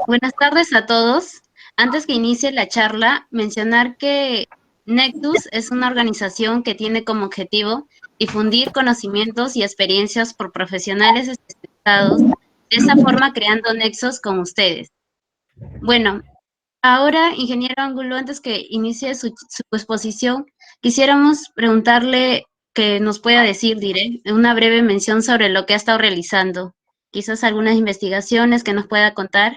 Buenas tardes a todos. Antes que inicie la charla, mencionar que Nectus es una organización que tiene como objetivo difundir conocimientos y experiencias por profesionales especializados, de esa forma creando nexos con ustedes. Bueno, ahora, ingeniero Ángulo, antes que inicie su exposición, quisiéramos preguntarle que nos pueda decir, diré, una breve mención sobre lo que ha estado realizando. Quizás algunas investigaciones que nos pueda contar.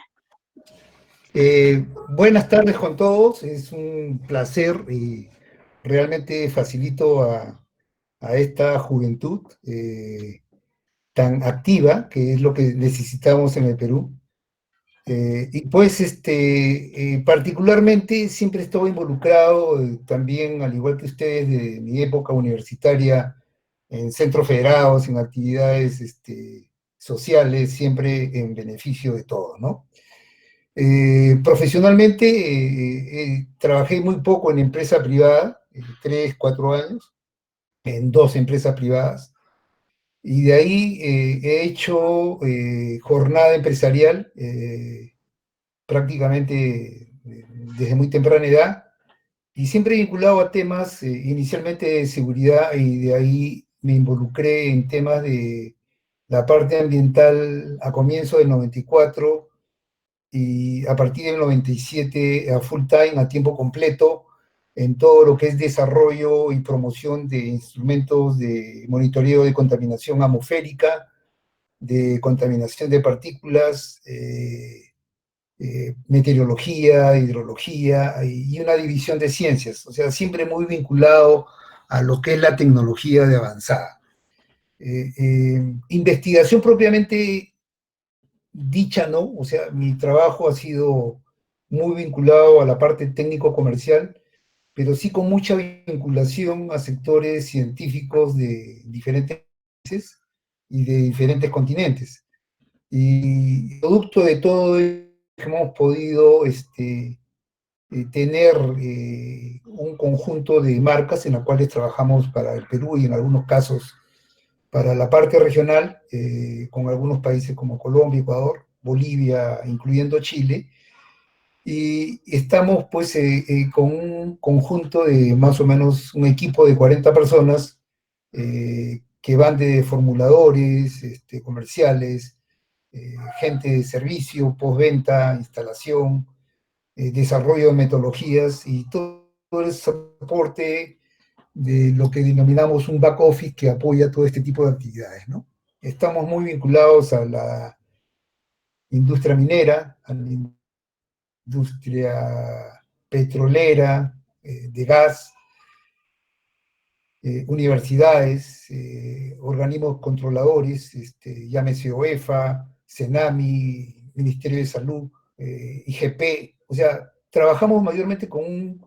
Buenas tardes con todos, es un placer y realmente facilito a esta juventud tan activa, que es lo que necesitamos en el Perú. Y pues particularmente siempre estuve involucrado también, al igual que ustedes, de mi época universitaria, en centros federados, en actividades sociales, siempre en beneficio de todos, ¿no? Profesionalmente trabajé muy poco en empresa privada, 3, 4 años, en 2 empresas privadas, y de ahí he hecho jornada empresarial prácticamente desde muy temprana edad, y siempre vinculado a temas inicialmente de seguridad, y de ahí me involucré en temas de la parte ambiental a comienzo del 94 y a partir del 97 a full time, a tiempo completo, en todo lo que es desarrollo y promoción de instrumentos de monitoreo de contaminación atmosférica, de contaminación de partículas, meteorología, hidrología y una división de ciencias, o sea, siempre muy vinculado a lo que es la tecnología de avanzada. Investigación propiamente dicha, ¿no? O sea, mi trabajo ha sido muy vinculado a la parte técnico-comercial, pero sí con mucha vinculación a sectores científicos de diferentes países y de diferentes continentes. Y producto de todo hemos podido tener un conjunto de marcas en las cuales trabajamos para el Perú y en algunos casos para la parte regional, con algunos países como Colombia, Ecuador, Bolivia, incluyendo Chile, y estamos pues con un conjunto de más o menos un equipo de 40 personas que van de formuladores, comerciales, gente de servicio, postventa, instalación, desarrollo de metodologías y todo ese soporte de lo que denominamos un back office que apoya todo este tipo de actividades, ¿no? Estamos muy vinculados a la industria minera, a la industria petrolera, de gas, universidades, organismos controladores, llámese OEFA, CENAMI, Ministerio de Salud, IGP, o sea, trabajamos mayormente con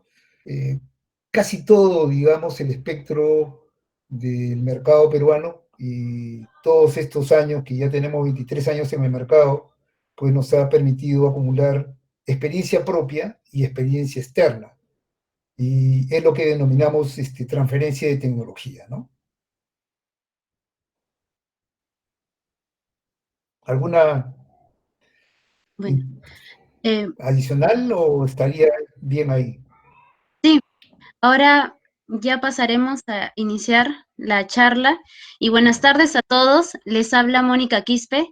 casi todo, digamos, el espectro del mercado peruano, y todos estos años, que ya tenemos 23 años en el mercado, pues nos ha permitido acumular experiencia propia y experiencia externa. Y es lo que denominamos transferencia de tecnología, ¿no? ¿Alguna Bueno, eh, adicional o estaría bien ahí? sí, ahora ya pasaremos a iniciar la charla. Y buenas tardes a todos. Les habla Mónica Quispe.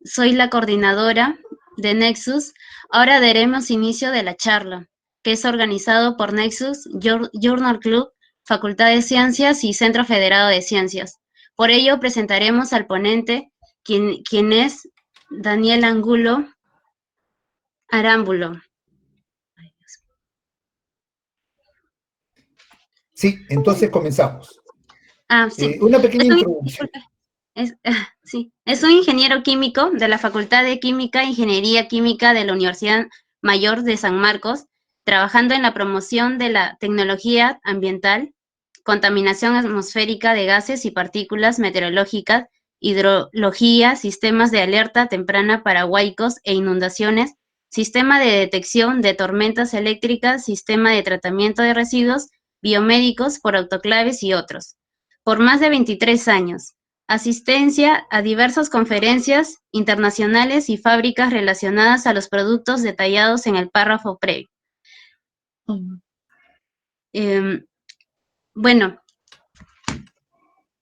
Soy la coordinadora de Nexus. Ahora daremos inicio de la charla, que es organizado por Nexus, Journal Club, Facultad de Ciencias y Centro Federado de Ciencias. Por ello, presentaremos al ponente, quien es Daniel Angulo Arámbulo. Sí, entonces comenzamos. Ah, sí. Una pequeña Es un, introducción. disculpe, sí, es un ingeniero químico de la Facultad de Química e Ingeniería Química de la Universidad Mayor de San Marcos, trabajando en la promoción de la tecnología ambiental, contaminación atmosférica de gases y partículas meteorológicas, hidrología, sistemas de alerta temprana para huaicos e inundaciones, sistema de detección de tormentas eléctricas, sistema de tratamiento de residuos biomédicos por autoclaves y otros. Por más de 23 años asistencia a diversas conferencias internacionales y fábricas relacionadas a los productos detallados en el párrafo previo. Bueno,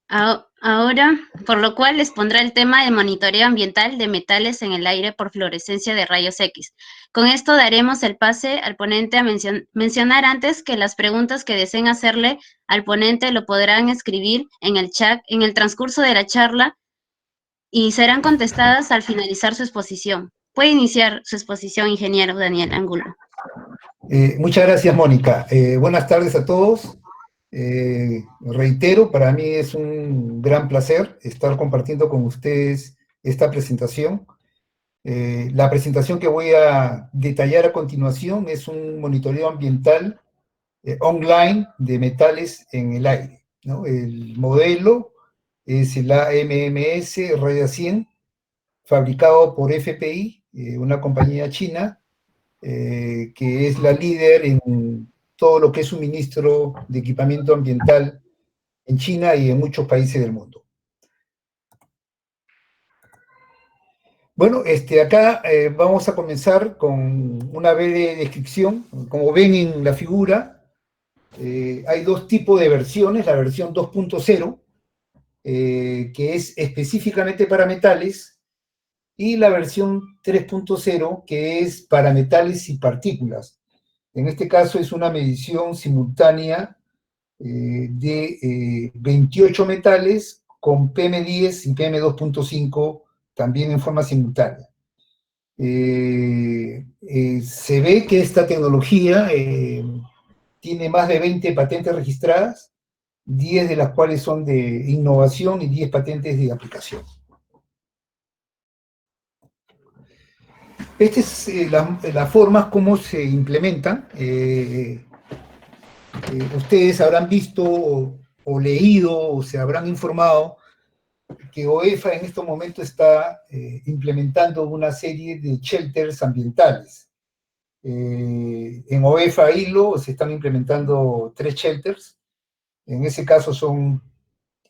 ahora, por lo cual les pondrá el tema de monitoreo ambiental de metales en el aire por fluorescencia de rayos X. Con esto daremos el pase al ponente a mencionar antes que las preguntas que deseen hacerle al ponente lo podrán escribir en el chat en el transcurso de la charla y serán contestadas al finalizar su exposición. Puede iniciar su exposición, ingeniero Daniel Angulo. Muchas gracias, Mónica. Buenas tardes a todos. Reitero, para mí es un gran placer estar compartiendo con ustedes esta presentación. La presentación que voy a detallar a continuación es un monitoreo ambiental online de metales en el aire, ¿no? El modelo es el AMMS Raya 100, fabricado por FPI, una compañía china, que es la líder en todo lo que es suministro de equipamiento ambiental en China y en muchos países del mundo. Bueno, acá vamos a comenzar con una breve descripción. Como ven en la figura, hay dos tipos de versiones. La versión 2.0, que es específicamente para metales, y la versión 3.0, que es para metales y partículas. En este caso es una medición simultánea de 28 metales con PM10 y PM2.5 también en forma simultánea. Se ve que esta tecnología tiene más de 20 patentes registradas, 10 de las cuales son de innovación y 10 patentes de aplicación. Esta es la forma como se implementan. Ustedes habrán visto o leído o se habrán informado que OEFA en estos momentos está implementando una serie de shelters ambientales. En OEFA ILO se están implementando 3 shelters. En ese caso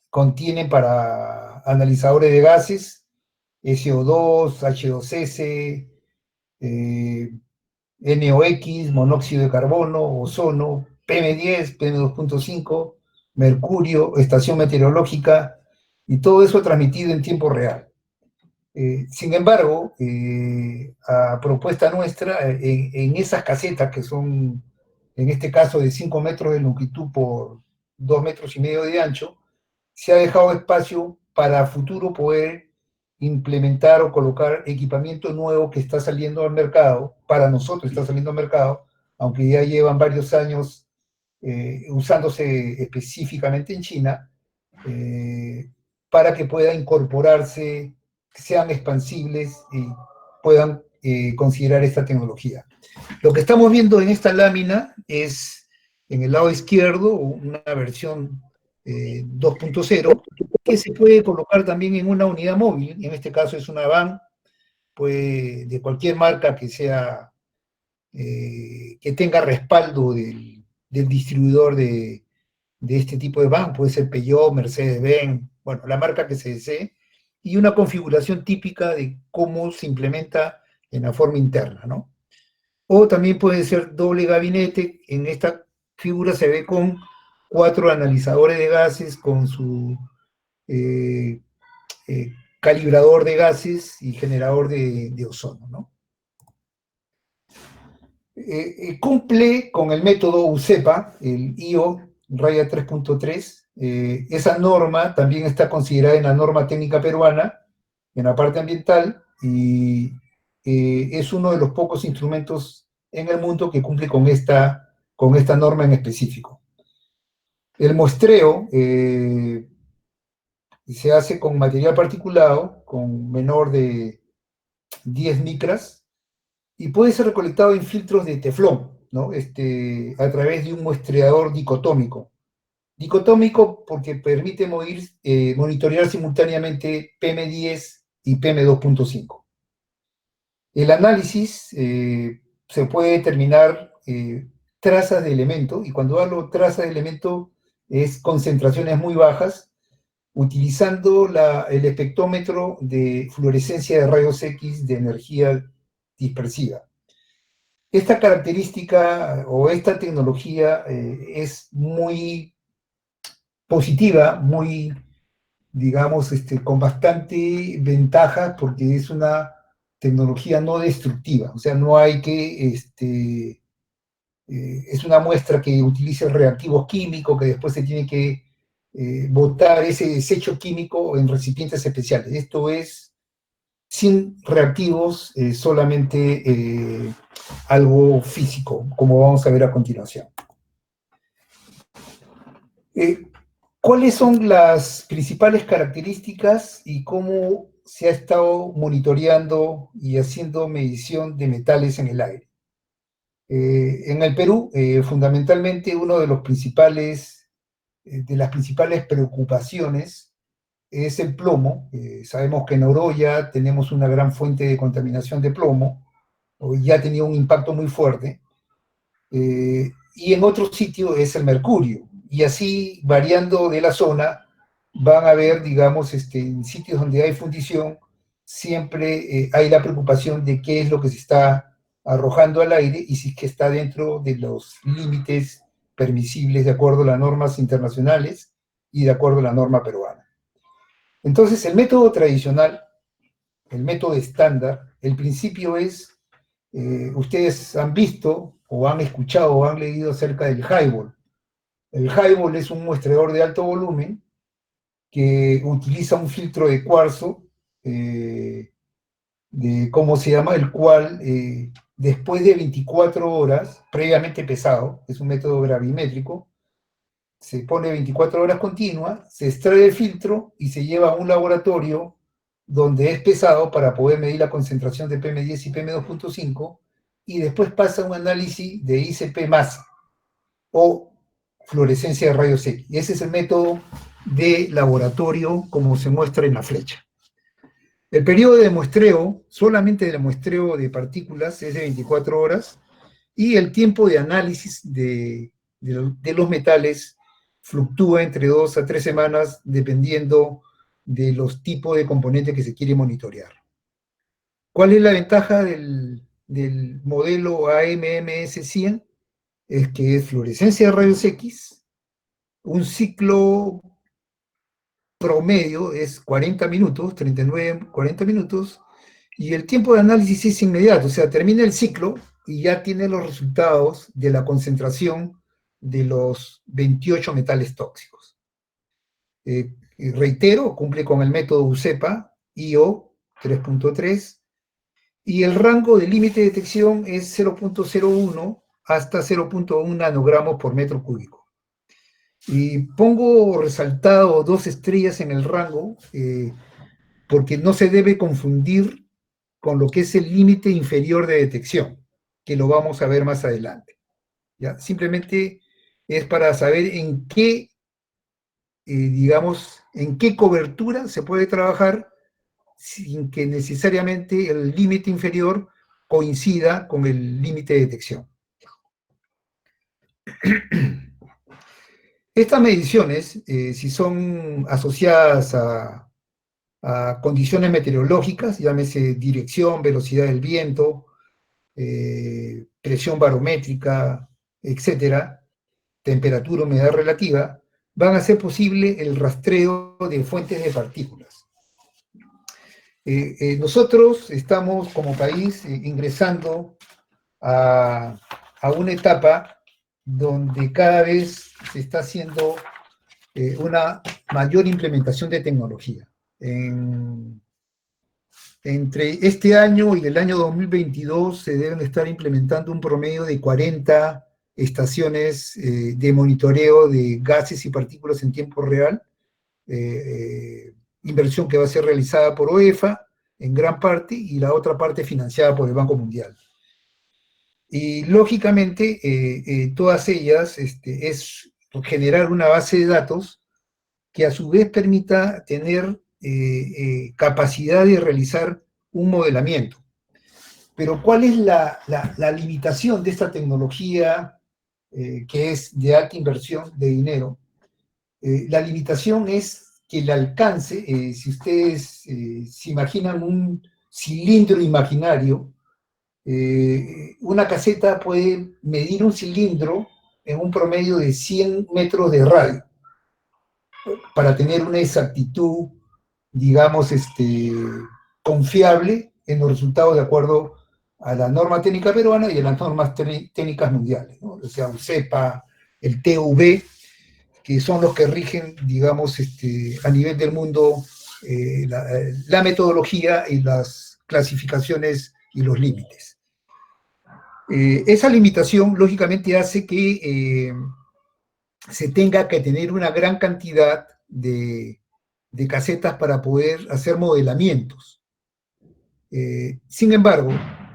contienen para analizadores de gases, SO2, H2S, NOx, monóxido de carbono, ozono, PM10, PM2.5, mercurio, estación meteorológica, y todo eso transmitido en tiempo real. Sin embargo, a propuesta nuestra, en esas casetas que son, en este caso, de 5 metros de longitud por 2,5 metros de ancho, se ha dejado espacio para futuro poder implementar o colocar equipamiento nuevo que está saliendo al mercado, para nosotros está saliendo al mercado, aunque ya llevan varios años usándose específicamente en China, para que pueda incorporarse, sean expansibles y puedan considerar esta tecnología. Lo que estamos viendo en esta lámina es, en el lado izquierdo, una versión 2.0, que se puede colocar también en una unidad móvil. En este caso es una van, pues, de cualquier marca que sea, que tenga respaldo del distribuidor de este tipo de van. Puede ser Peugeot, Mercedes-Benz, bueno, la marca que se desee, y una configuración típica de cómo se implementa en la forma interna, ¿no? O también puede ser doble gabinete. En esta figura se ve con 4 analizadores de gases, con su calibrador de gases y generador de ozono, ¿no? Cumple con el método USEPA, el IO raya 3.3. Esa norma también está considerada en la norma técnica peruana, en la parte ambiental, y es uno de los pocos instrumentos en el mundo que cumple con esta norma en específico. El muestreo se hace con material particulado, con menor de 10 micras, y puede ser recolectado en filtros de teflón, ¿no? A través de un muestreador dicotómico. Dicotómico porque permite monitorear simultáneamente PM10 y PM2.5. El análisis se puede determinar trazas de elemento, y cuando hablo trazas de elemento es concentraciones muy bajas, utilizando el espectrómetro de fluorescencia de rayos X de energía dispersiva. Esta característica o esta tecnología es muy positiva, muy, digamos, con bastante ventaja porque es una tecnología no destructiva, o sea, no hay que, es una muestra que utiliza reactivos químicos que después se tiene que botar ese desecho químico en recipientes especiales. Esto es sin reactivos, solamente algo físico, como vamos a ver a continuación. ¿Cuáles son las principales características y cómo se ha estado monitoreando y haciendo medición de metales en el aire? En el Perú, fundamentalmente, uno de los principales, de las principales preocupaciones es el plomo. Sabemos que en Oroya tenemos una gran fuente de contaminación de plomo, ya ha tenido un impacto muy fuerte, y en otro sitio es el mercurio, y así, variando de la zona, van a ver, digamos, en sitios donde hay fundición, siempre hay la preocupación de qué es lo que se está arrojando al aire y si es que está dentro de los límites permisibles de acuerdo a las normas internacionales y de acuerdo a la norma peruana. Entonces, el método tradicional, el método estándar, el principio es, ustedes han visto o han escuchado o han leído acerca del highball. El highball es un muestreador de alto volumen que utiliza un filtro de cuarzo, ¿cómo se llama? El cual, después de 24 horas, previamente pesado, es un método gravimétrico, se pone 24 horas continuas, se extrae el filtro y se lleva a un laboratorio donde es pesado para poder medir la concentración de PM10 y PM2.5 y después pasa un análisis de ICP masa o fluorescencia de rayos X. Y ese es el método de laboratorio como se muestra en la flecha. El periodo de muestreo, solamente de muestreo de partículas, es de 24 horas y el tiempo de análisis de los metales fluctúa entre 2 a 3 semanas dependiendo de los tipos de componentes que se quiere monitorear. ¿Cuál es la ventaja del modelo AMMS100? Es que es fluorescencia de rayos X, un ciclo promedio es 40 minutos, 39, 40 minutos, y el tiempo de análisis es inmediato, o sea, termina el ciclo y ya tiene los resultados de la concentración de los 28 metales tóxicos. Reitero, cumple con el método USEPA, IO 3.3, y el rango de límite de detección es 0.01 hasta 0.1 nanogramos por metro cúbico. Y pongo resaltado 2 estrellas en el rango, porque no se debe confundir con lo que es el límite inferior de detección, que lo vamos a ver más adelante. ¿Ya? Simplemente es para saber en qué, digamos, en qué cobertura se puede trabajar sin que necesariamente el límite inferior coincida con el límite de detección. Estas mediciones, si son asociadas a condiciones meteorológicas, llámese dirección, velocidad del viento, presión barométrica, etcétera, temperatura, humedad relativa, van a hacer posible el rastreo de fuentes de partículas. Nosotros estamos como país ingresando a una etapa donde cada vez se está haciendo una mayor implementación de tecnología. Entre este año y el año 2022 se deben estar implementando un promedio de 40 estaciones de monitoreo de gases y partículas en tiempo real, inversión que va a ser realizada por OEFA en gran parte y la otra parte financiada por el Banco Mundial. Y lógicamente todas ellas es generar una base de datos que a su vez permita tener capacidad de realizar un modelamiento. Pero ¿cuál es la limitación de esta tecnología que es de alta inversión de dinero? La limitación es que el alcance, si ustedes se imaginan un cilindro imaginario, una caseta puede medir un cilindro en un promedio de 100 metros de radio, para tener una exactitud, digamos, confiable en los resultados de acuerdo a la norma técnica peruana y a las normas técnicas mundiales, ¿no? O sea, UCEPA, el TUV, que son los que rigen, digamos, a nivel del mundo la metodología y las clasificaciones y los límites. Esa limitación, lógicamente, hace que se tenga que tener una gran cantidad de casetas para poder hacer modelamientos. Sin embargo,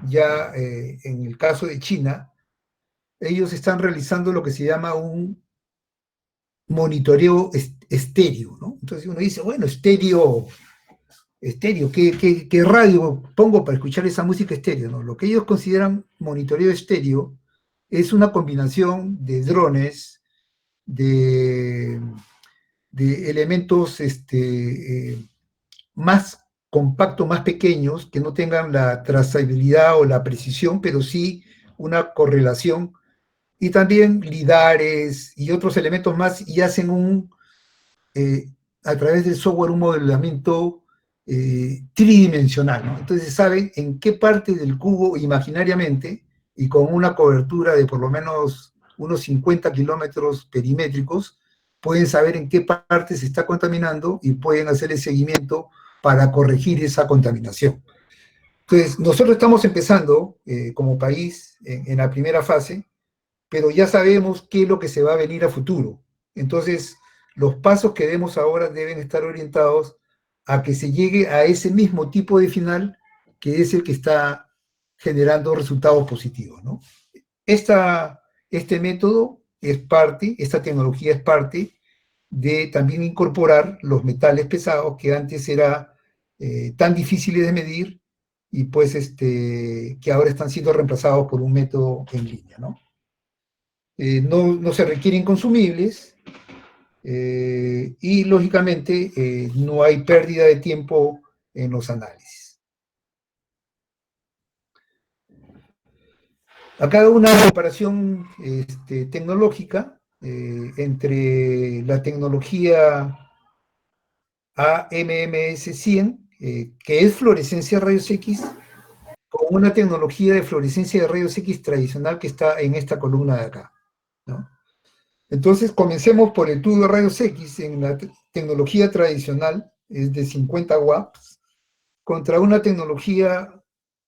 ya en el caso de China, ellos están realizando lo que se llama un monitoreo estéreo, ¿no? Entonces uno dice, bueno, estéreo, ¿qué radio pongo para escuchar esa música estéreo? ¿No? Lo que ellos consideran monitoreo estéreo es una combinación de drones, de elementos más compactos, más pequeños, que no tengan la trazabilidad o la precisión, pero sí una correlación, y también lidares y otros elementos más, y hacen a través del software un modelamiento tridimensional, ¿no? Entonces saben en qué parte del cubo imaginariamente, y con una cobertura de por lo menos unos 50 kilómetros perimétricos, pueden saber en qué parte se está contaminando y pueden hacer el seguimiento para corregir esa contaminación. Entonces, nosotros estamos empezando como país en la primera fase, pero ya sabemos qué es lo que se va a venir a futuro. Entonces, los pasos que demos ahora deben estar orientados a que se llegue a ese mismo tipo de final, que es el que está generando resultados positivos, ¿no? Este método es parte, esta tecnología es parte de también incorporar los metales pesados que antes era tan difíciles de medir, y pues que ahora están siendo reemplazados por un método en línea, ¿no? No se requieren consumibles, y lógicamente no hay pérdida de tiempo en los análisis. Acá una comparación tecnológica entre la tecnología AMMS100, que es fluorescencia de rayos X, con una tecnología de fluorescencia de rayos X tradicional que está en esta columna de acá, ¿no? Entonces, comencemos por el tubo de rayos X. En la tecnología tradicional es de 50 watts, contra una tecnología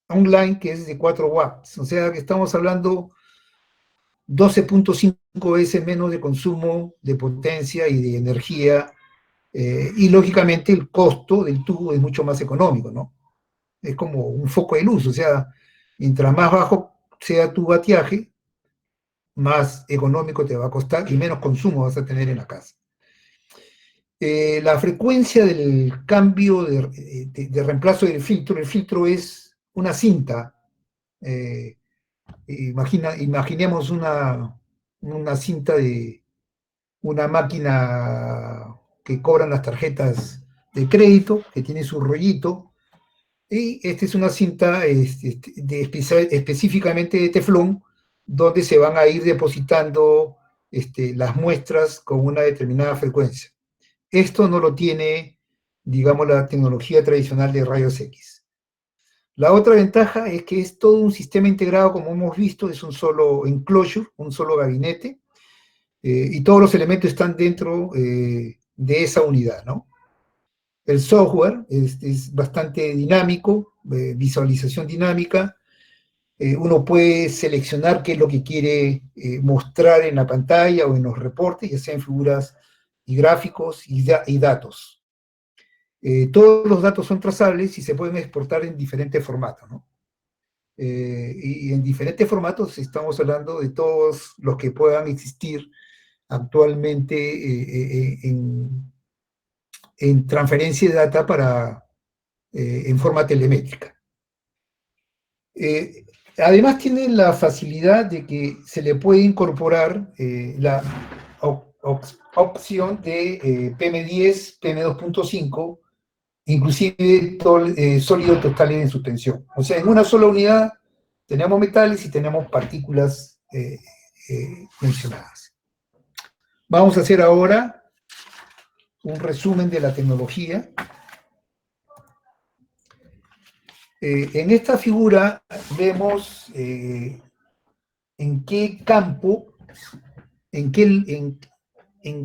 online que es de 4 watts. O sea, que estamos hablando 12.5 veces menos de consumo de potencia y de energía, y lógicamente el costo del tubo es mucho más económico, ¿no? Es como un foco de luz, o sea, mientras más bajo sea tu wattaje, más económico te va a costar y menos consumo vas a tener en la casa. La frecuencia del cambio de reemplazo del filtro, el filtro es una cinta. Imaginemos una cinta de una máquina que cobran las tarjetas de crédito, que tiene su rollito, y esta es una cinta específicamente de teflón, donde se van a ir depositando las muestras con una determinada frecuencia. Esto no lo tiene, digamos, la tecnología tradicional de rayos X. La otra ventaja es que es todo un sistema integrado, como hemos visto, es un solo enclosure, un solo gabinete, y todos los elementos están dentro de esa unidad, ¿no? El software es bastante dinámico, visualización dinámica. Uno puede seleccionar qué es lo que quiere mostrar en la pantalla o en los reportes, ya sean figuras y gráficos y datos. Todos los datos son trazables y se pueden exportar en diferentes formatos, ¿no? Y en diferentes formatos estamos hablando de todos los que puedan existir actualmente en transferencia de data en forma telemétrica. Además tiene la facilidad de que se le puede incorporar opción de PM10, PM2.5, inclusive sólidos totales en suspensión. O sea, en una sola unidad tenemos metales y tenemos partículas mencionadas. Vamos a hacer ahora un resumen de la tecnología. En esta figura vemos en qué campo, en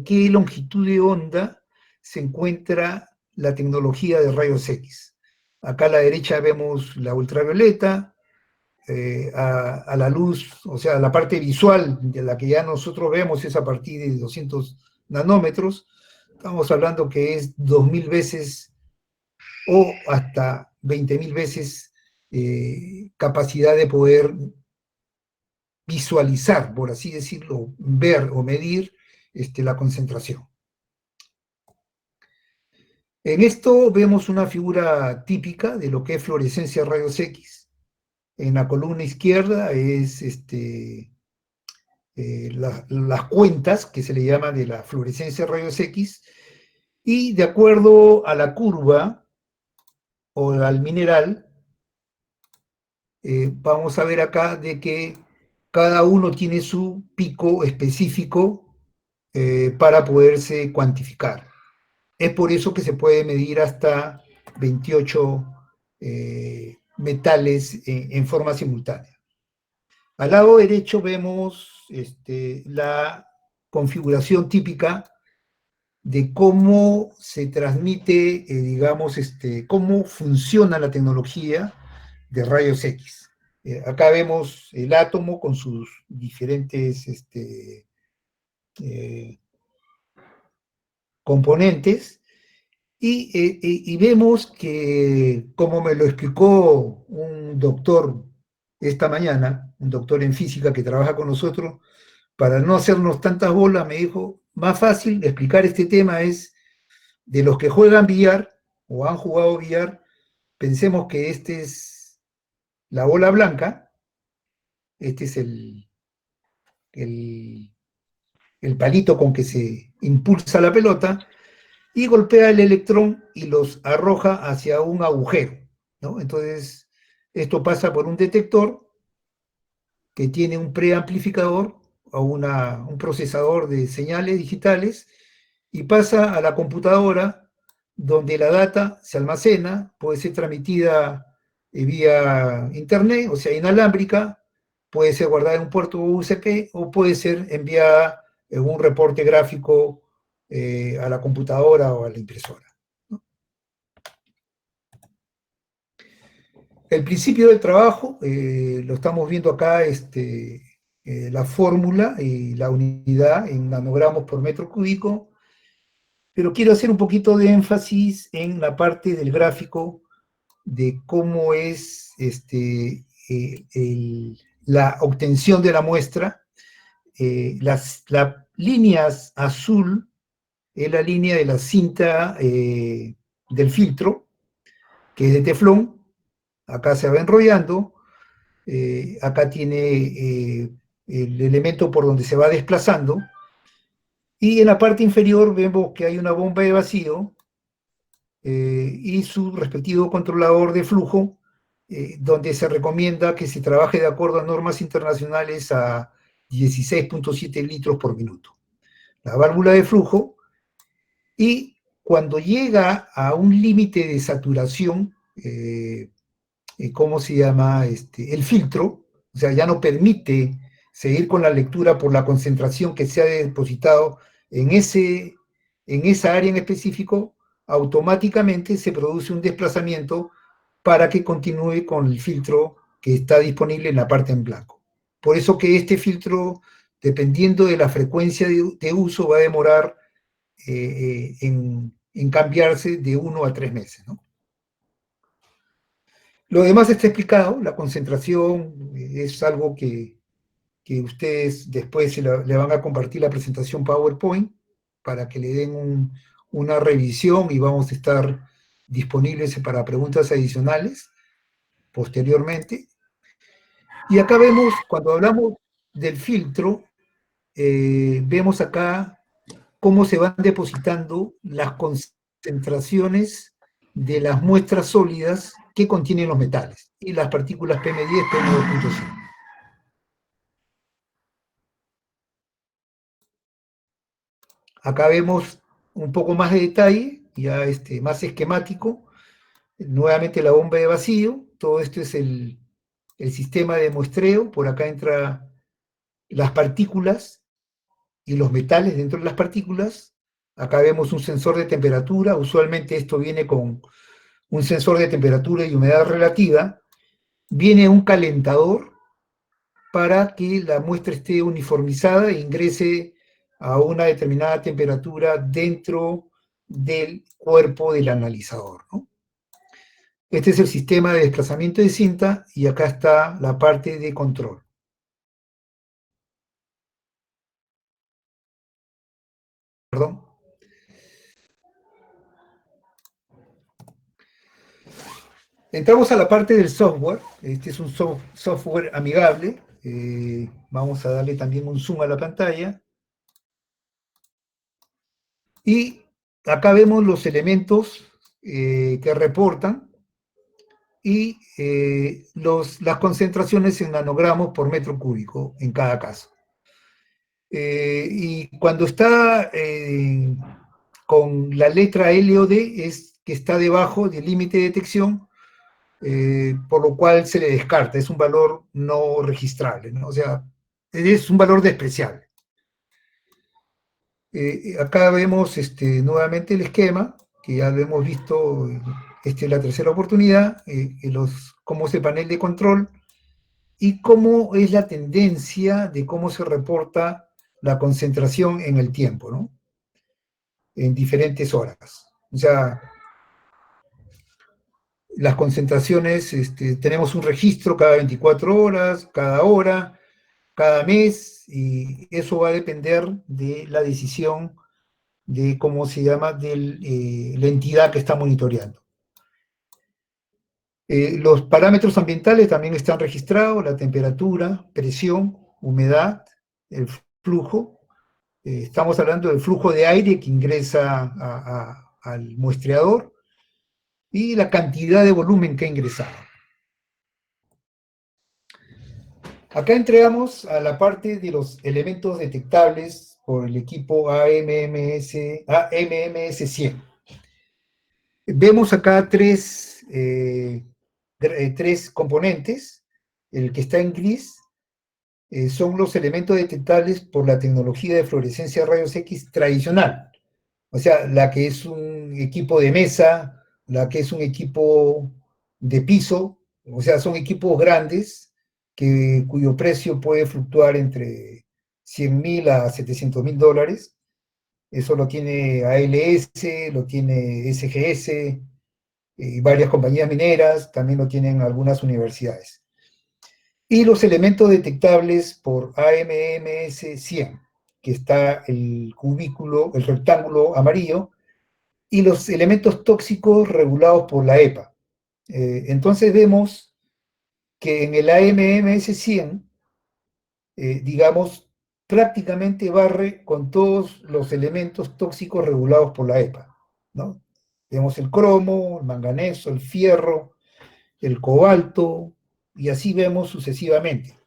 qué longitud de onda se encuentra la tecnología de rayos X. Acá a la derecha vemos la ultravioleta, a la luz, o sea, la parte visual de la que ya nosotros vemos es a partir de 200 nanómetros. Estamos hablando que es 2000 veces o hasta 20.000 veces capacidad de poder visualizar, por así decirlo, ver o medir la concentración. En esto vemos una figura típica de lo que es fluorescencia rayos X. En la columna izquierda es las cuentas que se le llama de la fluorescencia rayos X, y de acuerdo a la curva o al mineral, vamos a ver acá de que cada uno tiene su pico específico para poderse cuantificar. Es por eso que se puede medir hasta 28 metales en forma simultánea. Al lado derecho vemos la configuración típica de cómo se transmite, digamos, cómo funciona la tecnología de rayos X. Acá vemos el átomo con sus diferentes componentes, y vemos que, como me lo explicó un doctor esta mañana, un doctor en física que trabaja con nosotros, para no hacernos tantas bolas, me dijo, más fácil de explicar este tema es, de los que juegan billar o han jugado billar, pensemos que este es la bola blanca, este es el palito con que se impulsa la pelota, y golpea el electrón y los arroja hacia un agujero, ¿no? Entonces, esto pasa por un detector que tiene un preamplificador o un procesador de señales digitales, y pasa a la computadora, donde la data se almacena, puede ser transmitida vía internet, o sea, inalámbrica, puede ser guardada en un puerto USB o puede ser enviada en un reporte gráfico a la computadora o a la impresora. El principio del trabajo, lo estamos viendo acá, la fórmula y la unidad en nanogramos por metro cúbico, pero quiero hacer un poquito de énfasis en la parte del gráfico de cómo es la obtención de la muestra. Las líneas azul es la línea de la cinta del filtro, que es de teflón. Acá se va enrollando, acá tiene el elemento por donde se va desplazando, y en la parte inferior vemos que hay una bomba de vacío y su respectivo controlador de flujo, donde se recomienda que se trabaje de acuerdo a normas internacionales a 16.7 litros por minuto. La válvula de flujo, y cuando llega a un límite de saturación, ¿cómo se llama? El filtro, o sea, ya no permite seguir con la lectura por la concentración que se ha depositado en esa área en específico, automáticamente se produce un desplazamiento para que continúe con el filtro que está disponible en la parte en blanco. Por eso que este filtro, dependiendo de la frecuencia de uso, va a demorar en cambiarse de 1 a 3 meses, ¿no? Lo demás está explicado, la concentración es algo que ustedes después le van a compartir la presentación PowerPoint para que le den una revisión, y vamos a estar disponibles para preguntas adicionales posteriormente. Y acá vemos, cuando hablamos del filtro, vemos acá cómo se van depositando las concentraciones de las muestras sólidas que contienen los metales y las partículas PM10, PM2.5. Acá vemos un poco más de detalle, ya más esquemático, nuevamente la bomba de vacío, todo esto es el sistema de muestreo, por acá entra las partículas y los metales dentro de las partículas, acá vemos un sensor de temperatura, usualmente esto viene con un sensor de temperatura y humedad relativa, viene un calentador para que la muestra esté uniformizada e ingrese a una determinada temperatura dentro del cuerpo del analizador, ¿no? Este es el sistema de desplazamiento de cinta y acá está la parte de control. Perdón. Entramos a la parte del software. Este es un software amigable. Vamos a darle también un zoom a la pantalla. Y acá vemos los elementos que reportan y las concentraciones en nanogramos por metro cúbico en cada caso. Y cuando está con la letra L o D es que está debajo del límite de detección, por lo cual se le descarta, es un valor no registrable, ¿no? O sea, es un valor despreciable. Acá vemos nuevamente el esquema, que ya lo hemos visto, esta es la tercera oportunidad, cómo es el panel de control y cómo es la tendencia de cómo se reporta la concentración en el tiempo, ¿no? En diferentes horas. O sea, las concentraciones, tenemos un registro cada 24 horas, cada hora, cada mes, y eso va a depender de la decisión de cómo se llama, de la entidad que está monitoreando. Los parámetros ambientales también están registrados, la temperatura, presión, humedad, el flujo. Estamos hablando del flujo de aire que ingresa al muestreador y la cantidad de volumen que ha ingresado. Acá entramos a la parte de los elementos detectables por el equipo AMMS-100. Vemos acá tres componentes. El que está en gris son los elementos detectables por la tecnología de fluorescencia de rayos X tradicional. O sea, la que es un equipo de mesa, la que es un equipo de piso, o sea, son equipos grandes cuyo precio puede fluctuar entre $100,000 a $700,000. Eso lo tiene ALS, lo tiene SGS, varias compañías mineras, también lo tienen algunas universidades. Y los elementos detectables por AMMS-100, que está el cubículo, el rectángulo amarillo, y los elementos tóxicos regulados por la EPA. Entonces vemos que en el AMMS-100, digamos, prácticamente barre con todos los elementos tóxicos regulados por la EPA, ¿no? Vemos el cromo, el manganeso, el fierro, el cobalto, y así vemos sucesivamente.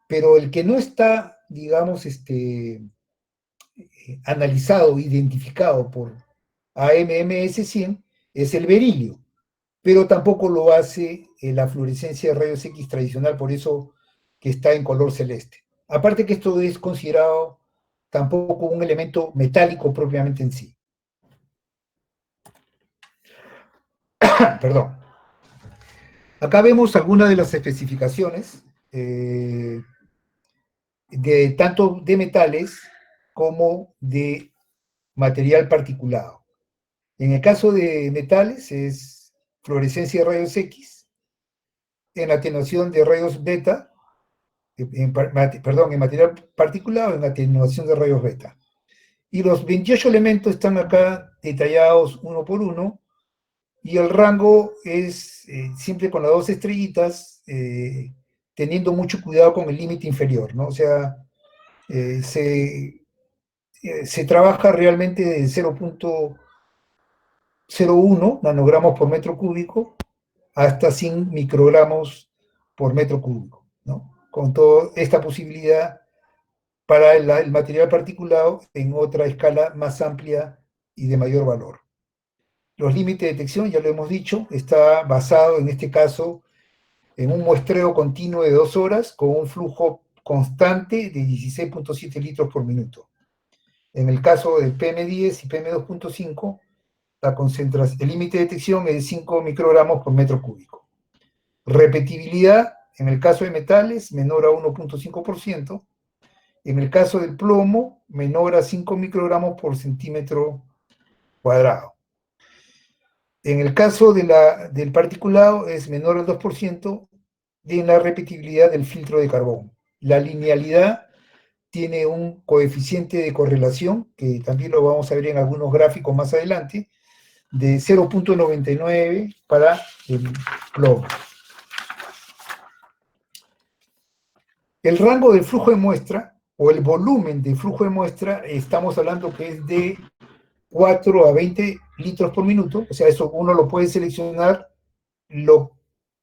Pero el que no está, digamos, analizado, identificado por AMMS-100 es el berilio, pero tampoco lo hace la fluorescencia de rayos X tradicional, por eso que está en color celeste. Aparte que esto es considerado tampoco un elemento metálico propiamente en sí. Perdón. Acá vemos algunas de las especificaciones, tanto de metales como de material particulado. En el caso de metales es fluorescencia de rayos X, en atenuación de rayos beta, en material particulado, en atenuación de rayos beta. Y los 28 elementos están acá detallados uno por uno, y el rango es siempre con las dos estrellitas, teniendo mucho cuidado con el límite inferior, ¿no? O sea, se trabaja realmente de 0.01 nanogramos por metro cúbico hasta 100 microgramos por metro cúbico, ¿no? Con toda esta posibilidad para el material particulado en otra escala más amplia y de mayor valor. Los límites de detección, ya lo hemos dicho, está basado en este caso en un muestreo continuo de 2 horas con un flujo constante de 16.7 litros por minuto. En el caso del PM10 y PM2.5, el límite de detección es 5 microgramos por metro cúbico. Repetibilidad, en el caso de metales, menor a 1.5%. En el caso del plomo, menor a 5 microgramos por centímetro cuadrado. En el caso del particulado es menor al 2% y en la repetibilidad del filtro de carbón. La linealidad tiene un coeficiente de correlación, que también lo vamos a ver en algunos gráficos más adelante, de 0.99 para el plomo. El rango del flujo de muestra, o el volumen de flujo de muestra, estamos hablando que es de 4 a 20 litros por minuto, o sea, eso uno lo puede seleccionar. Lo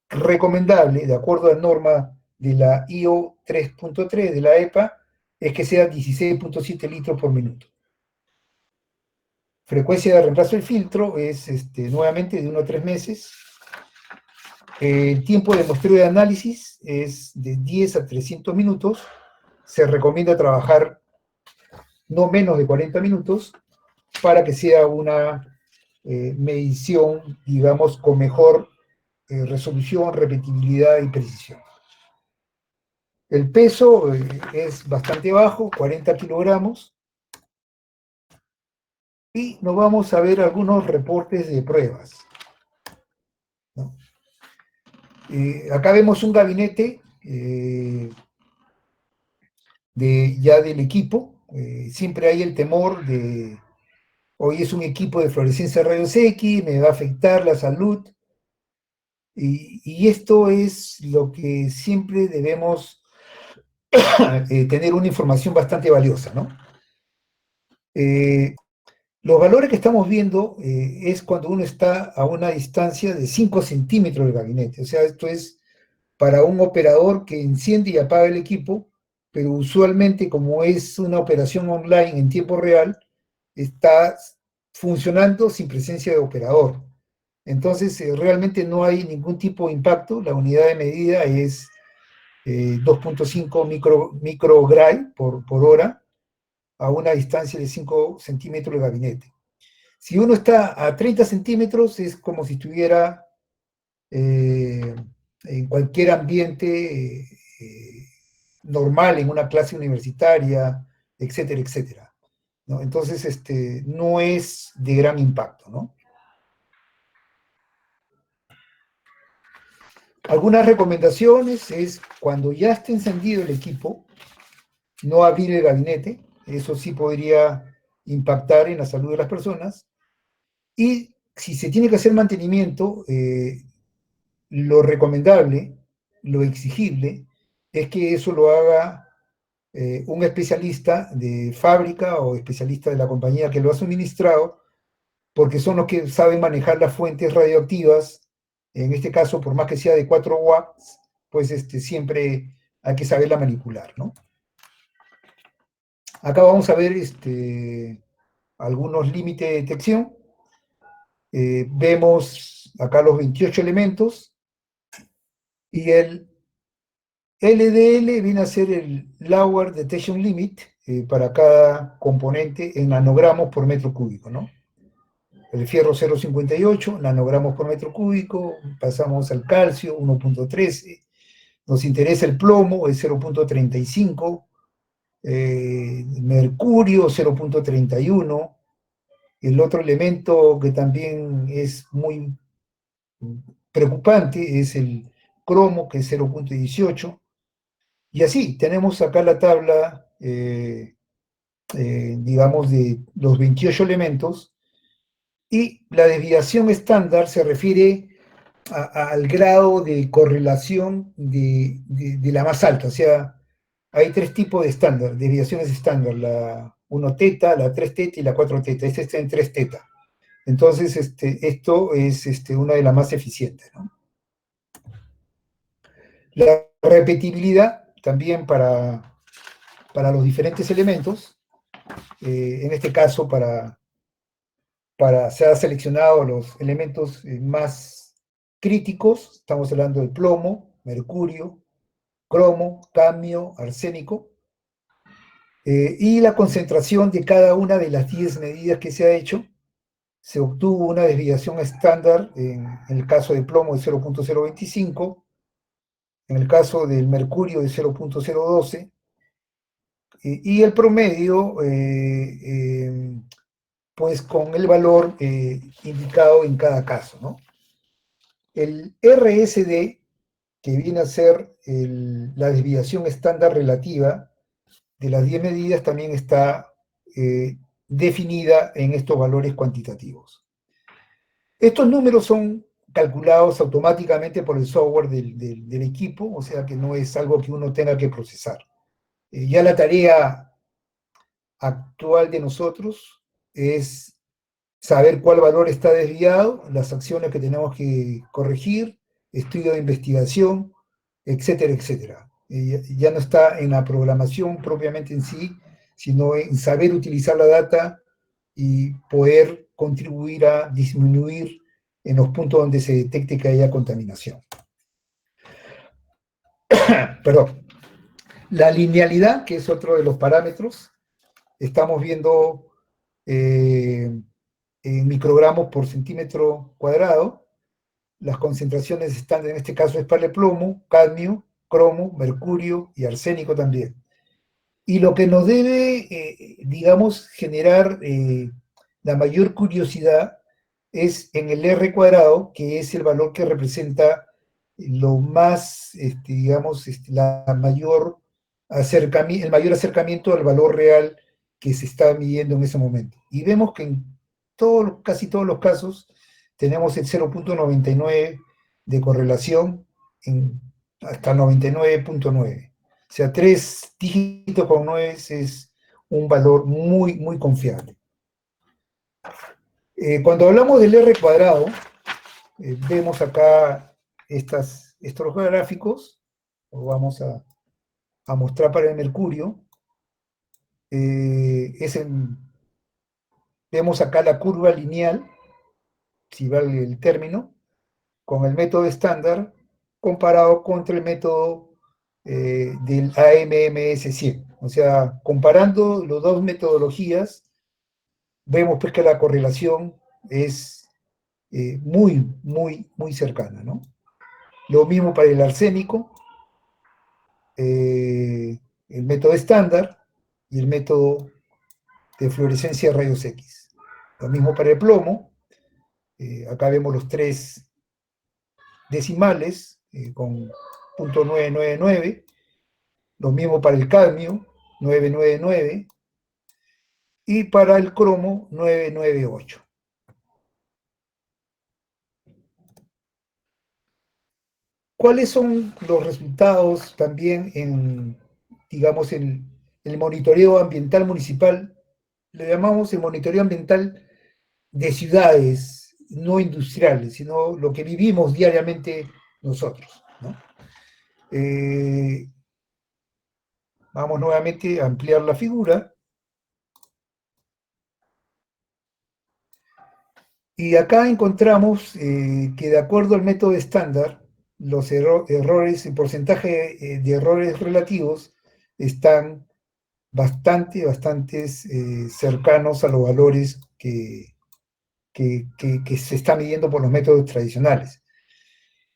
recomendable, de acuerdo a la norma de la IO 3.3 de la EPA, es que sea 16.7 litros por minuto. Frecuencia de reemplazo del filtro es nuevamente de 1 a 3 meses. El tiempo de muestreo de análisis es de 10 a 300 minutos. Se recomienda trabajar no menos de 40 minutos para que sea una medición, digamos, con mejor resolución, repetibilidad y precisión. El peso es bastante bajo, 40 kilogramos. Y nos vamos a ver algunos reportes de pruebas, ¿no? Acá vemos un gabinete ya del equipo. Siempre hay el temor de, hoy es un equipo de fluorescencia rayos X, me va a afectar la salud. Y esto es lo que siempre debemos tener una información bastante valiosa, ¿no? Los valores que estamos viendo es cuando uno está a una distancia de 5 centímetros del gabinete. O sea, esto es para un operador que enciende y apaga el equipo, pero usualmente, como es una operación online en tiempo real, está funcionando sin presencia de operador. Entonces, realmente no hay ningún tipo de impacto. La unidad de medida es 2.5 microgray por hora a una distancia de 5 centímetros del gabinete. Si uno está a 30 centímetros, es como si estuviera en cualquier ambiente normal, en una clase universitaria, etcétera, etcétera, ¿no? Entonces, no es de gran impacto, ¿no? Algunas recomendaciones es, cuando ya esté encendido el equipo, no abrir el gabinete. Eso sí podría impactar en la salud de las personas. Y si se tiene que hacer mantenimiento, lo recomendable, lo exigible, es que eso lo haga un especialista de fábrica o especialista de la compañía que lo ha suministrado, porque son los que saben manejar las fuentes radioactivas. En este caso, por más que sea de 4 watts, pues siempre hay que saberla manipular, ¿no? Acá vamos a ver algunos límites de detección. Vemos acá los 28 elementos, y el LDL viene a ser el Lower Detection Limit para cada componente en nanogramos por metro cúbico, ¿no? El fierro 0,58 nanogramos por metro cúbico, pasamos al calcio 1.13, nos interesa el plomo, es 0.35, mercurio 0.31, el otro elemento que también es muy preocupante es el cromo, que es 0.18, y así tenemos acá la tabla, digamos, de los 28 elementos, y la desviación estándar se refiere al grado de correlación de la más alta. O sea, hay 3 tipos de estándar, desviaciones estándar: 1 teta, la 3 teta y la 4 teta. Este está en 3 teta. Entonces, esto es una de las más eficientes, ¿no? La repetibilidad también para los diferentes elementos, en este caso se han seleccionado los elementos más críticos, estamos hablando de plomo, mercurio, cromo, cadmio, arsénico, y la concentración de cada una de las 10 medidas que se ha hecho, se obtuvo una desviación estándar en el caso de plomo de 0.025, en el caso del mercurio de 0.012, y el promedio, pues con el valor indicado en cada caso, ¿no? El RSD, que viene a ser la desviación estándar relativa de las 10 medidas, también está definida en estos valores cuantitativos. Estos números son calculados automáticamente por el software del equipo, o sea que no es algo que uno tenga que procesar. Ya la tarea actual de nosotros es saber cuál valor está desviado, las acciones que tenemos que corregir, estudio de investigación, etcétera, etcétera. Ya no está en la programación propiamente en sí, sino en saber utilizar la data y poder contribuir a disminuir en los puntos donde se detecte que haya contaminación. Perdón. La linealidad, que es otro de los parámetros, estamos viendo en microgramos por centímetro cuadrado. Las concentraciones están, en este caso es para el plomo, cadmio, cromo, mercurio y arsénico también. Y lo que nos debe, digamos, generar la mayor curiosidad es en el R cuadrado, que es el valor que representa lo más, digamos, el mayor acercamiento al valor real que se está midiendo en ese momento. Y vemos que en casi todos los casos tenemos el 0.99 de correlación hasta 99.9. O sea, 3 dígitos con 9 es un valor muy, muy confiable. Cuando hablamos del R cuadrado, vemos acá estos gráficos, lo vamos a mostrar para el mercurio. Vemos acá la curva lineal, si vale el término, con el método estándar comparado contra el método del AMMS100. O sea, comparando las dos metodologías, vemos pues que la correlación es muy, muy, muy cercana, ¿no? Lo mismo para el arsénico, el método estándar y el método de fluorescencia de rayos X. Lo mismo para el plomo, acá vemos los 3 decimales con .999, lo mismo para el cadmio, 999, y para el cromo, 998. ¿Cuáles son los resultados también digamos, en el monitoreo ambiental municipal? Le llamamos el monitoreo ambiental de ciudades, no industriales, sino lo que vivimos diariamente nosotros, ¿no? Vamos nuevamente a ampliar la figura. Y acá encontramos que de acuerdo al método estándar, los errores, el porcentaje de errores relativos están bastante cercanos a los valores que se están midiendo por los métodos tradicionales.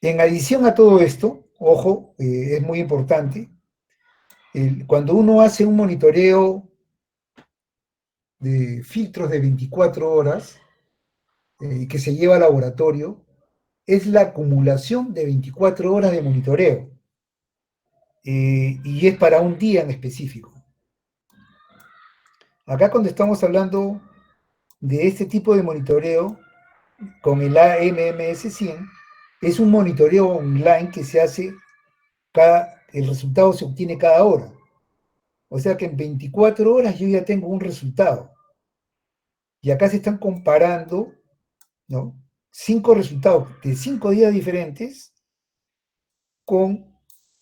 En adición a todo esto, ojo, es muy importante, cuando uno hace un monitoreo de filtros de 24 horas, que se lleva al laboratorio, es la acumulación de 24 horas de monitoreo, y es para un día en específico. Acá cuando estamos hablando de este tipo de monitoreo, con el AMMS100, es un monitoreo online que se hace el resultado se obtiene cada hora. O sea que en 24 horas yo ya tengo un resultado. Y acá se están comparando, ¿no? 5 resultados de 5 días diferentes con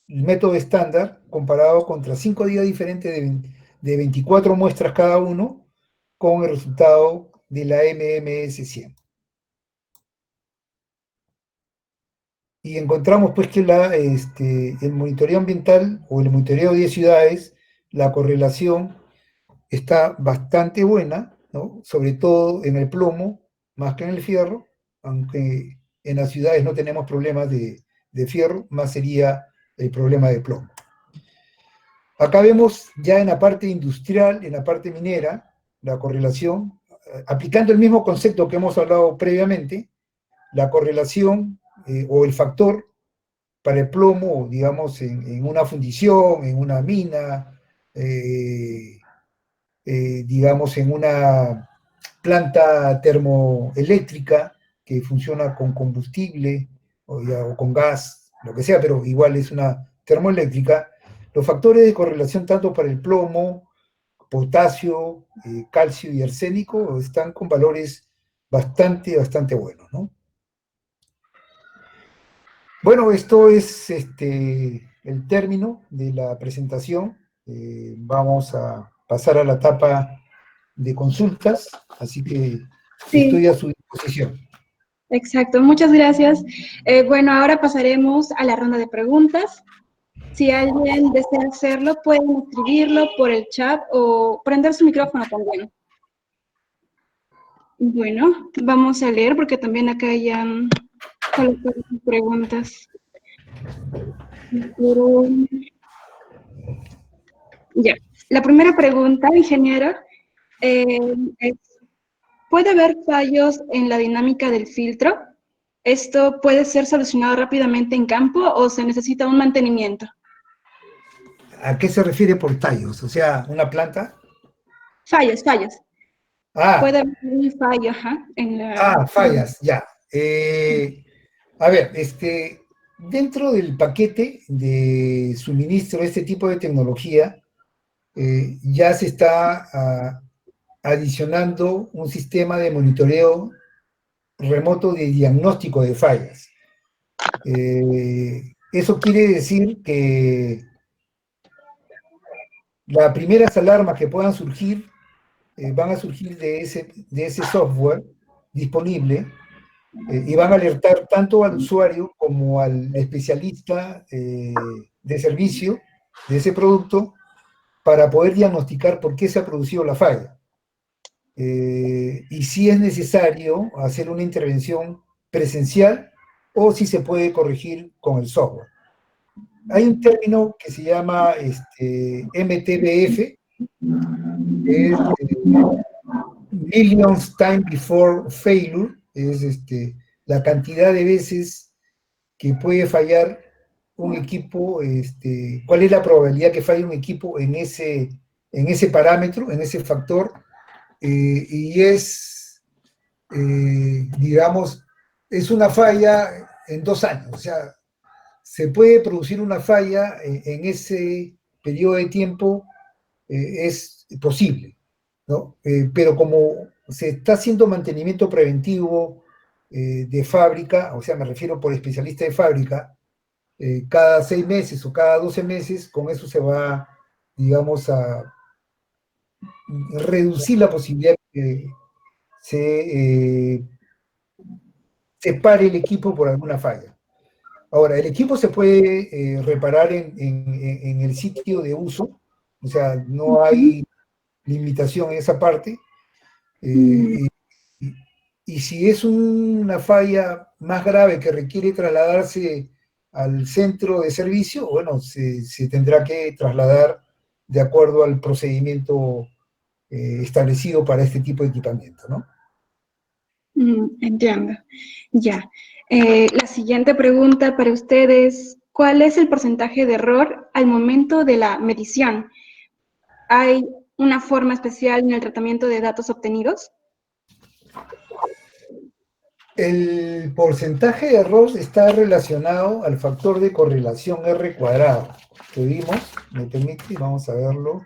el método estándar comparado contra 5 días diferentes de 24 muestras cada uno con el resultado de la MMS 100. Y encontramos pues que el monitoreo ambiental o el monitoreo de ciudades, la correlación está bastante buena, ¿no? Sobre todo en el plomo, más que en el fierro, aunque en las ciudades no tenemos problemas de fierro, más sería el problema de plomo. Acá vemos ya en la parte industrial, en la parte minera, la correlación, aplicando el mismo concepto que hemos hablado previamente, la correlación o el factor para el plomo, digamos, en una fundición, en una mina, digamos, en una planta termoeléctrica que funciona con combustible o con gas, lo que sea, pero igual es una termoeléctrica, los factores de correlación tanto para el plomo, potasio, calcio y arsénico están con valores bastante buenos, ¿no? Bueno, esto es el término de la presentación. Vamos a pasar a la etapa de consultas, así que estoy Sí, a su disposición. exacto. Muchas gracias. Bueno, ahora pasaremos a la ronda de preguntas. Si alguien desea hacerlo, pueden escribirlo por el chat o prender su micrófono también. Bueno, vamos a leer porque también acá hayan colocado sus preguntas. Pero, ya. La primera pregunta, ingeniero, es, ¿puede haber fallos en la dinámica del filtro? ¿Esto puede ser solucionado rápidamente en campo o se necesita un mantenimiento? ¿A qué se refiere por tallos? O sea, ¿una planta? Fallos, fallos. Ah, Puede haber un fallo, ajá, en la... fallas, ya. A ver, dentro del paquete de suministro de este tipo de tecnología, ya se está adicionando un sistema de monitoreo remoto de diagnóstico de fallas. Eso quiere decir que las primeras alarmas que puedan surgir van a surgir de ese software disponible y van a alertar tanto al usuario como al especialista de servicio de ese producto para poder diagnosticar por qué se ha producido la falla. Y si es necesario hacer una intervención presencial o si se puede corregir con el software. Hay un término que se llama MTBF, que es Millions Time Before Failure, es la cantidad de veces que puede fallar un equipo, cuál es la probabilidad que falle un equipo en ese parámetro, en ese factor, y digamos, es una falla en 2 años, o sea, se puede producir una falla en ese periodo de tiempo, es posible, ¿no? Pero como se está haciendo mantenimiento preventivo de fábrica, o sea, me refiero por especialista de fábrica, cada 6 meses o cada 12 meses, con eso se va, digamos, a reducir la posibilidad de que se pare el equipo por alguna falla. Ahora, el equipo se puede reparar en el sitio de uso, o sea, no hay limitación en esa parte. Y si es una falla más grave que requiere trasladarse al centro de servicio, bueno, se tendrá que trasladar de acuerdo al procedimiento establecido para este tipo de equipamiento, ¿no? Entiendo. Ya. La siguiente pregunta para ustedes, ¿cuál es el porcentaje de error al momento de la medición? ¿Hay una forma especial en el tratamiento de datos obtenidos? El porcentaje de error está relacionado al factor de correlación R cuadrado que vimos, me permite, vamos a verlo.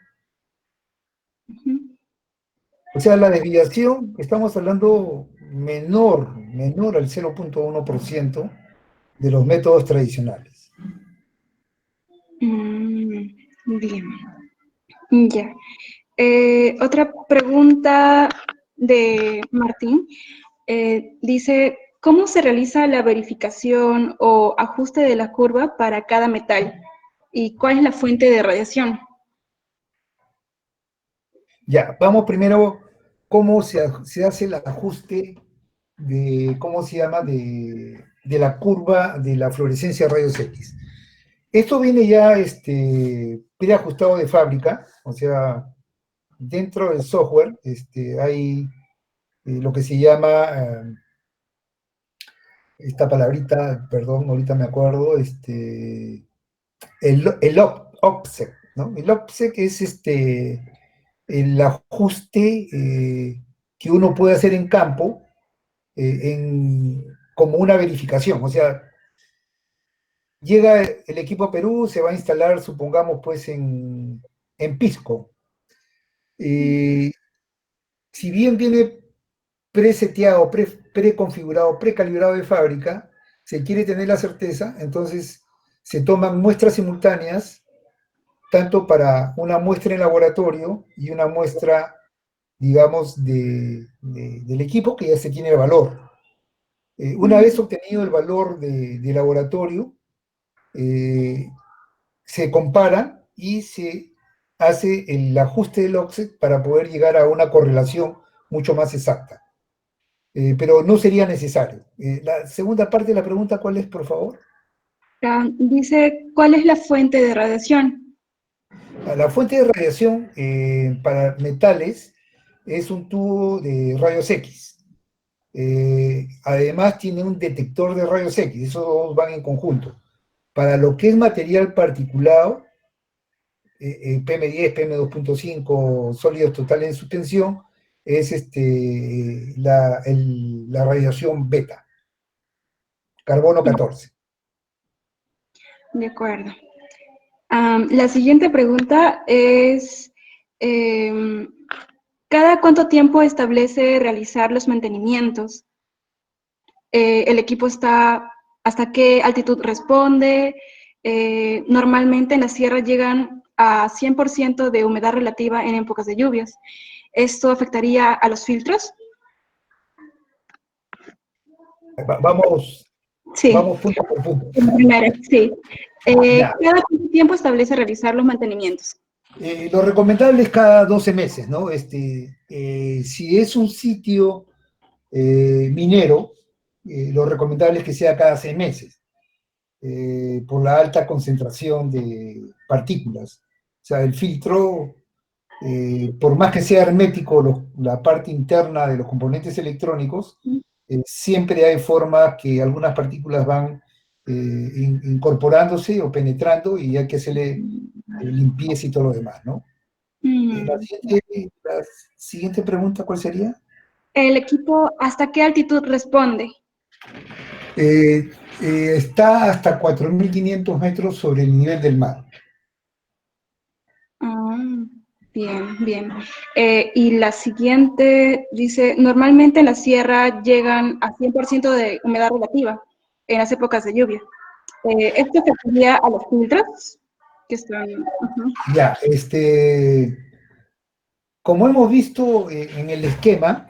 Ujú. O sea, la desviación, estamos hablando menor al 0,1% de los métodos tradicionales. Bien, ya. Otra pregunta de Martín. Dice, ¿cómo se realiza la verificación o ajuste de la curva para cada metal? ¿Y cuál es la fuente de radiación? Ya, vamos primero, ¿cómo se hace el ajuste de, ¿cómo se llama?, de la curva de la fluorescencia de rayos X. Esto viene ya preajustado de fábrica, o sea, dentro del software hay lo que se llama, esta palabrita, perdón, ahorita me acuerdo, OPSEC, ¿no? El OPSEC es el ajuste que uno puede hacer en campo como una verificación. O sea, llega el equipo a Perú, se va a instalar, supongamos, pues en Pisco. Si bien viene preseteado, preconfigurado, precalibrado de fábrica, se quiere tener la certeza, entonces se toman muestras simultáneas, tanto para una muestra en laboratorio y una muestra, digamos, del equipo, que ya se tiene el valor. Una vez obtenido el valor de laboratorio, se compara y se hace el ajuste del offset para poder llegar a una correlación mucho más exacta. Pero no sería necesario. La segunda parte de la pregunta, ¿cuál es, por favor? Dice, ¿cuál es la fuente de radiación? La fuente de radiación para metales es un tubo de rayos X. Además tiene un detector de rayos X, esos dos van en conjunto. Para lo que es material particulado, PM10, PM2.5, sólidos totales en suspensión, es la radiación beta, carbono 14. De acuerdo. La siguiente pregunta es, ¿cada cuánto tiempo establece realizar los mantenimientos? ¿El equipo está, hasta qué altitud responde? Normalmente en la sierra llegan a 100% de humedad relativa en épocas de lluvias. ¿Esto afectaría a los filtros? Vamos Sí, punto por punto. la primera, sí. Ya. ¿Cada cuánto tiempo establece realizar los mantenimientos? Lo recomendable es cada 12 meses, ¿no? Si es un sitio minero, lo recomendable es que sea cada 6 meses, por la alta concentración de partículas. O sea, el filtro, por más que sea hermético la parte interna de los componentes electrónicos, siempre hay formas que algunas partículas van incorporándose o penetrando y hay que hacerle limpieza y todo lo demás, ¿no? La siguiente pregunta, ¿cuál sería? ¿El equipo hasta qué altitud responde? Está hasta 4.500 metros sobre el nivel del mar. Bien, bien. Y la siguiente dice, normalmente en la sierra llegan a 100% de humedad relativa en las épocas de lluvia. ¿Esto afectaría a los filtros? Que están, Ya, como hemos visto en el esquema,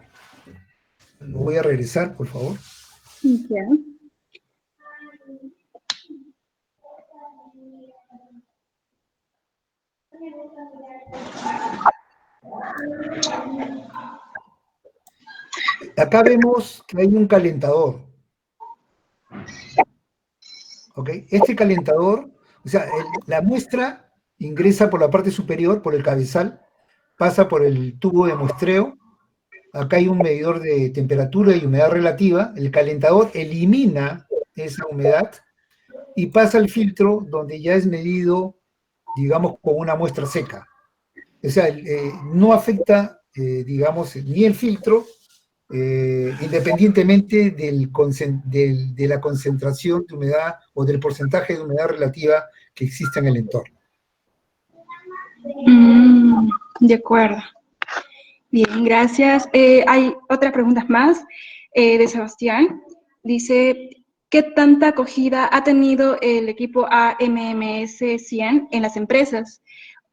lo voy a regresar, por favor. ya. Acá vemos que hay un calentador. ¿Ok? Este calentador, o sea, la muestra ingresa por la parte superior, por el cabezal, pasa por el tubo de muestreo. Acá hay un medidor de temperatura y humedad relativa. El calentador elimina esa humedad y pasa al filtro donde ya es medido, digamos, con una muestra seca. O sea, no afecta, digamos, ni el filtro, independientemente de la concentración de humedad o del porcentaje de humedad relativa que existe en el entorno. De acuerdo. Bien, gracias. Hay otras preguntas más de Sebastián. Dice, ¿qué tanta acogida ha tenido el equipo AMMS-100 en las empresas?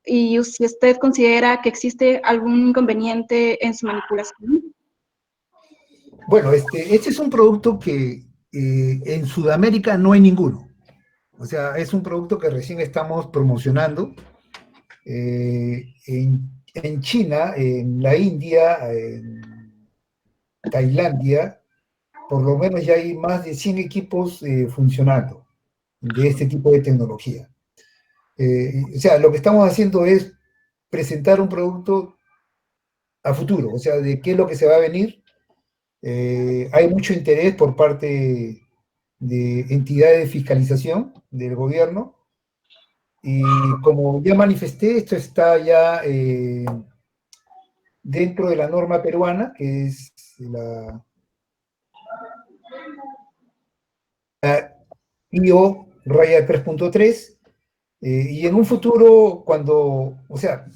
Y si usted considera que existe algún inconveniente en su manipulación. Bueno, este es un producto que en Sudamérica no hay ninguno. O sea, es un producto que recién estamos promocionando. En China, en la India, en Tailandia, por lo menos ya hay más de 100 equipos funcionando de este tipo de tecnología. O sea, lo que estamos haciendo es presentar un producto a futuro, o sea, de qué es lo que se va a venir. Hay mucho interés por parte de entidades de fiscalización del gobierno y como ya manifesté, esto está ya dentro de la norma peruana, que es la IO raya 3.3, y en un futuro, o sea,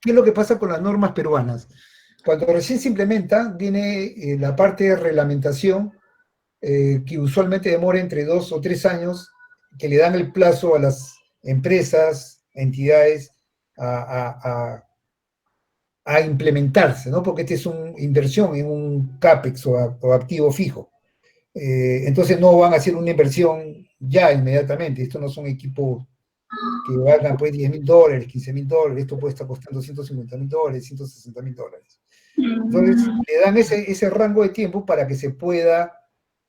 ¿qué es lo que pasa con las normas peruanas? Cuando recién se implementan, viene la parte de reglamentación, que usualmente demora entre 2 o 3 años, que le dan el plazo a las empresas, entidades, a, a implementarse, ¿no? Porque esta es una inversión en un CAPEX o activo fijo. Entonces no van a hacer una inversión ya inmediatamente. Estos no son equipos que valgan pues $10.000, $15.000. Esto puede estar costando $150.000, $160.000. Entonces le dan ese rango de tiempo para que se pueda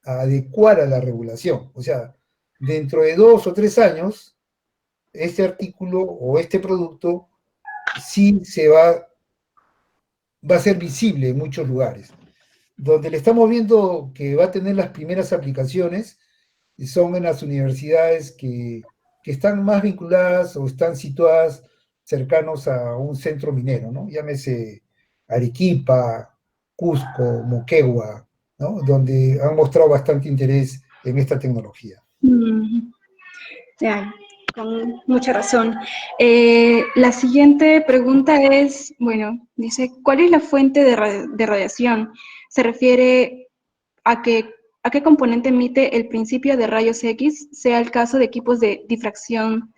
adecuar a la regulación. O sea, dentro de 2 o 3 años, este artículo o este producto sí va a ser visible en muchos lugares. Donde le estamos viendo que va a tener las primeras aplicaciones son en las universidades que están más vinculadas o están situadas cercanos a un centro minero, ¿no? Llámese Arequipa, Cusco, Moquegua, ¿no? Donde han mostrado bastante interés en esta tecnología. Ya, con mucha razón. La siguiente pregunta es, bueno, dice, ¿cuál es la fuente de radiación? Se refiere a qué componente emite el principio de rayos X, sea el caso de equipos de difracción,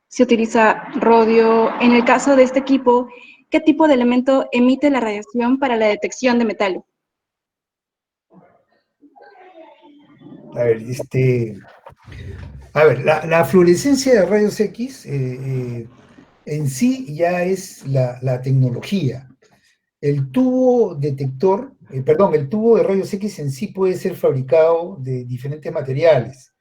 se utiliza rodio. En el caso de este equipo, ¿qué tipo de elemento emite la radiación para la detección de metales? A ver, la fluorescencia de rayos X en sí ya es la tecnología. El tubo detector, el tubo de rayos X en sí puede ser fabricado de diferentes materiales,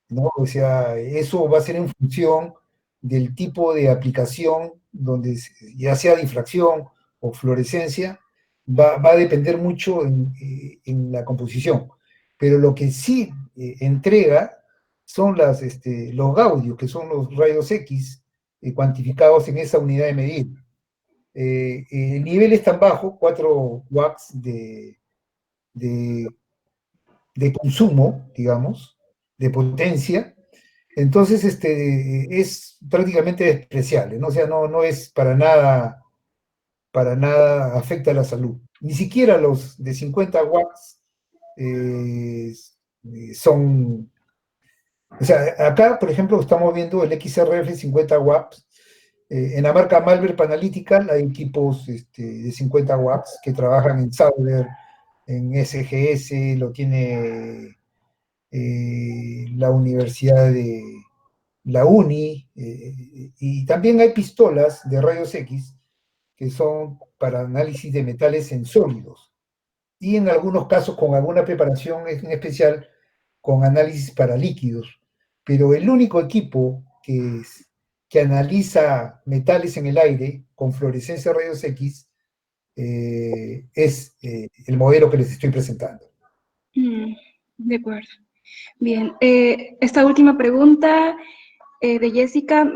¿no? O sea, eso va a ser en función del tipo de aplicación, donde ya sea difracción o fluorescencia, va a depender mucho en la composición. Pero lo que sí entrega son los gaudios, que son los rayos X cuantificados en esa unidad de medida. El nivel es tan bajo, 4 watts de consumo, digamos, de potencia, entonces es prácticamente despreciable, ¿no? O sea, no es para nada afecta a la salud. Ni siquiera los de 50 watts son... O sea, acá, por ejemplo, estamos viendo el XRF 50 watts. En la marca Malver Analytical hay equipos de 50 watts que trabajan en Sauder, en SGS, lo tiene la Universidad de la UNI, y también hay pistolas de rayos X que son para análisis de metales en sólidos, y en algunos casos con alguna preparación en especial con análisis para líquidos. Pero el único equipo que analiza metales en el aire con fluorescencia de rayos X es el modelo que les estoy presentando. De acuerdo. Bien, esta última pregunta de Jessica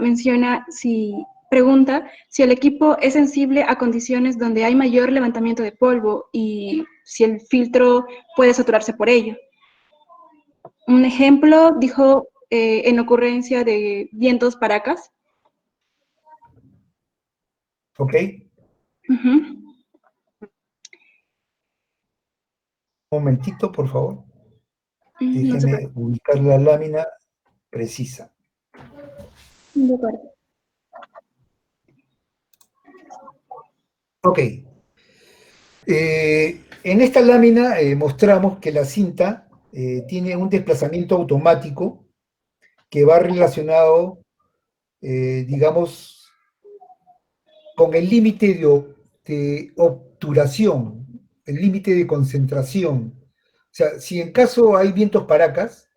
pregunta si el equipo es sensible a condiciones donde hay mayor levantamiento de polvo y si el filtro puede saturarse por ello. Un ejemplo, dijo, en ocurrencia de vientos paracas. ¿Ok? momentito, por favor. No se Déjeme ubicar la lámina precisa. De acuerdo. Ok. En esta lámina mostramos que la cinta tiene un desplazamiento automático que va relacionado, digamos, con el límite de obturación, el límite de concentración. O sea, si en caso hay vientos paracas,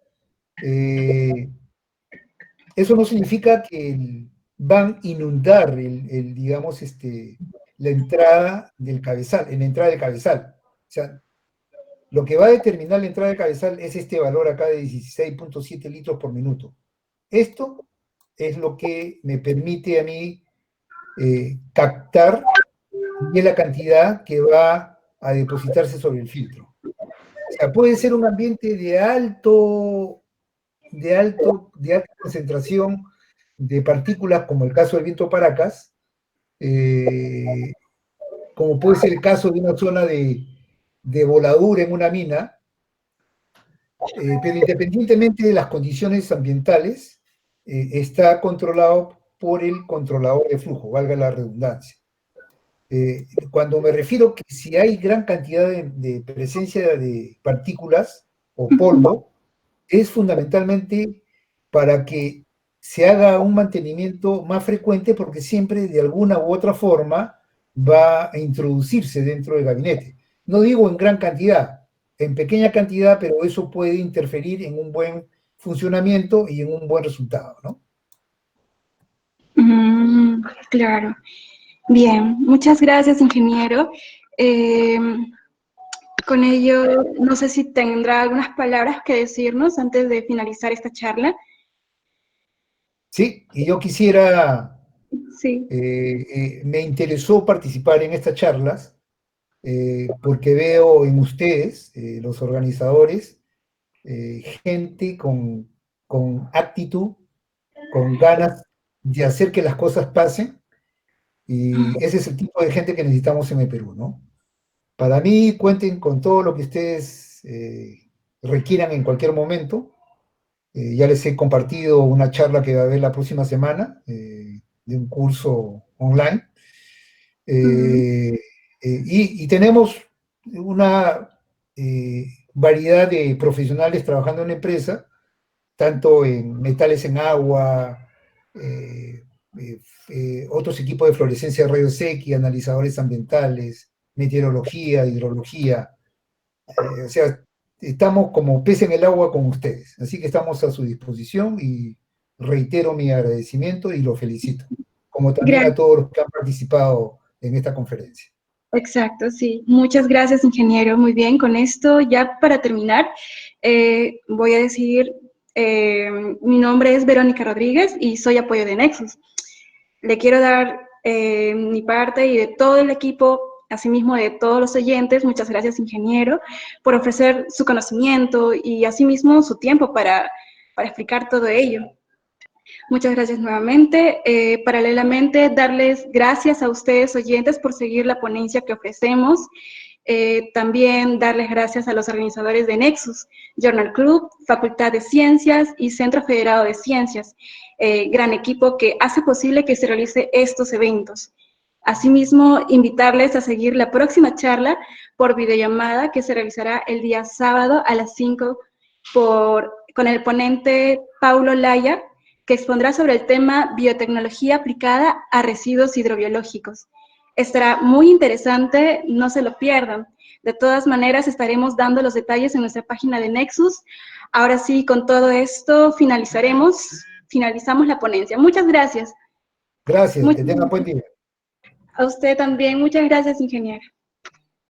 eso no significa que van a inundar digamos, la entrada del cabezal, en la entrada del cabezal. O sea, lo que va a determinar la entrada del cabezal es este valor acá de 16.7 litros por minuto. Esto es lo que me permite a mí captar bien la cantidad que va a depositarse sobre el filtro. O sea, puede ser un ambiente de alta concentración de partículas, como el caso del viento Paracas, como puede ser el caso de una zona de voladura en una mina, pero independientemente de las condiciones ambientales, está controlado por el controlador de flujo, valga la redundancia. Cuando me refiero que si hay gran cantidad de presencia de partículas o polvo, es fundamentalmente para que se haga un mantenimiento más frecuente, porque siempre de alguna u otra forma va a introducirse dentro del gabinete. No digo en gran cantidad, en pequeña cantidad, pero eso puede interferir en un buen funcionamiento y en un buen resultado, ¿no? Claro. Bien, muchas gracias, ingeniero. Con ello, no sé si tendrá algunas palabras que decirnos antes de finalizar esta charla. Sí, y yo quisiera, Sí. me interesó participar en estas charlas porque veo en ustedes, los organizadores, gente con actitud, con ganas de hacer que las cosas pasen, y ese es el tipo de gente que necesitamos en el Perú, ¿no? Para mí, cuenten con todo lo que ustedes requieran en cualquier momento. Ya les he compartido una charla que va a haber la próxima semana, de un curso online. Y tenemos una variedad de profesionales trabajando en la empresa, tanto en metales en agua, otros equipos de fluorescencia de rayos X, analizadores ambientales, meteorología, hidrología. O sea, estamos como pez en el agua con ustedes. Así que estamos a su disposición y reitero mi agradecimiento y los felicito, como también a todos los que han participado en esta conferencia. Exacto, sí. Muchas gracias, ingeniero. Muy bien, con esto ya para terminar, voy a decir, mi nombre es Verónica Rodríguez y soy apoyo de Nexus. Le quiero dar mi parte y de todo el equipo, asimismo de todos los oyentes, muchas gracias, ingeniero, por ofrecer su conocimiento y asimismo su tiempo para explicar todo ello. Muchas gracias nuevamente. Paralelamente, darles gracias a ustedes, oyentes, por seguir la ponencia que ofrecemos. También darles gracias a los organizadores de Nexus, Journal Club, Facultad de Ciencias y Centro Federado de Ciencias, gran equipo que hace posible que se realicen estos eventos. Asimismo, invitarles a seguir la próxima charla por videollamada que se realizará el día sábado a las 5 con el ponente Paulo Laya, que expondrá sobre el tema biotecnología aplicada a residuos hidrobiológicos. Estará muy interesante, no se lo pierdan. De todas maneras, estaremos dando los detalles en nuestra página de Nexus. Ahora sí, con todo esto finalizamos la ponencia. Muchas gracias. Gracias, que tengan buen día. A usted también, muchas gracias, ingeniero.